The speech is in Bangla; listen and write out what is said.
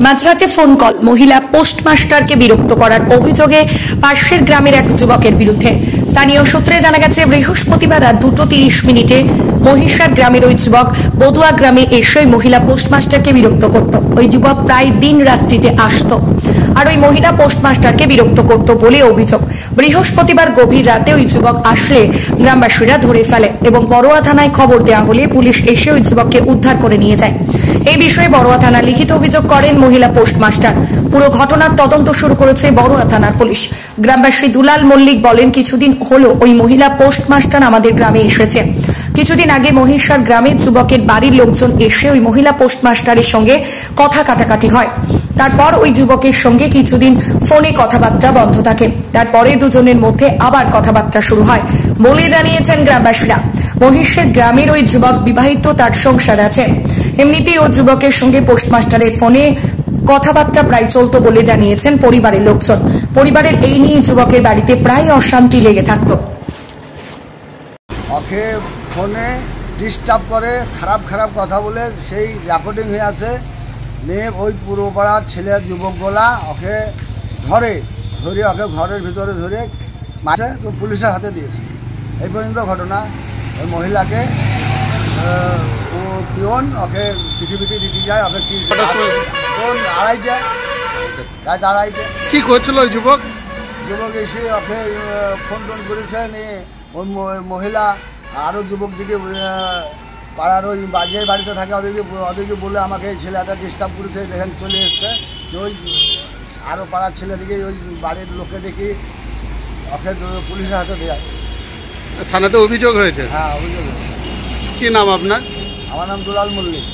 মাঝরাতে ফোন কল মহিলা পোস্টমাস্টারকে বিরক্ত করার অভিযোগে পাশের গ্রামের এক যুবকের বিরুদ্ধে। স্থানীয় সূত্রে জানা গেছে, বৃহস্পতিবার রাত 2:30 মহিষার গ্রামের ওই যুবক বদুয়া গ্রামে এসে ওই মহিলা পোস্টমাস্টারকে বিরক্ত করত। ওই যুবক প্রায় দিন রাত্রিতে আসতো আর ওই মহিলা পোস্টমাস্টারকে বিরক্ত করত বলে অভিযোগ। বৃহস্পতিবার গভীর রাতে ওই যুবক আসলে গ্রামবাসীরা ধরে ফেলে এবং বড়ুয়া থানায় খবর দেওয়া হলে পুলিশ এসে ওই যুবককে উদ্ধার করে নিয়ে যায়। এই বিষয়ে বড়ুয়া থানা লিখিত অভিযোগ করেন মহিলা পোস্টমাস্টার। পুরো ঘটনার তদন্ত শুরু করেছে বড়ুয়া থানার পুলিশ। গ্রামবাসী দুলাল মল্লিক বলেন, কিছুদিন হলো ওই মহিলা পোস্টমাস্টার আমাদের গ্রামে এসেছে। কিছুদিন আগে মহিষার গ্রামের যুবকের বাড়ির লোকজন এসে ওই মহিলা পোস্টমাস্টারের সঙ্গে কথা কাটাকাটি হয়। তারপর ওই যুবকের সঙ্গে কিছুদিন ফোনে কথাবার্তা বন্ধ থাকে। তারপরে দুজনের মধ্যে আবার কথাবার্তা শুরু হয় বলে জানিয়েছেন গ্রামবাসীরা। মহিষের গ্রামের ওই যুবক বিবাহিত, তার সংসার আছে। এমনিতেই ওই যুবকের সঙ্গে পোস্টমাস্টারের ফোনে কথাবার্তা প্রায় চলতো বলে জানিয়েছেন পরিবারের লোকজন। পরিবারের এই নিয়ে যুবকের বাড়িতে প্রায় অশান্তি লেগে থাকতো। ওকে ফোনে ডিস্টার্ব করে, খারাপ খারাপ কথা বলে সেই রেকর্ডিং হয়ে আছে। নিয়ে ওই পুরোপাড়ার ছেলে যুবকগুলা ওকে ধরে ওকে ঘরের ভিতরে ধরে মাঝে তো পুলিশের হাতে দিয়েছে। এই পর্যন্ত ঘটনা। ওই মহিলাকে ও পিওন ওকে চিঠি পিঠি দিতে যায়। ওকে রাত আড়াইটে কি করছিল ওই যুবক এসে ওকে ফোন টোন করেছে। নিয়ে ওই মহিলা আরও যুবক দিকে পাড়ার ওই যে বাড়িতে থাকে ওদেরকে বলে আমাকে এই ছেলেটা ডিস্টার্ব করেছে, দেখেন চলে এসছে। ওই আরও পাড়ার ছেলেদিকে ওই বাড়ির লোককে দেখি ওকে পুলিশের হাতে দেয়। থানাতে অভিযোগ হয়েছে? হ্যাঁ, অভিযোগ। কি নাম আপনার? আমার নাম দুলাল মল্লিক।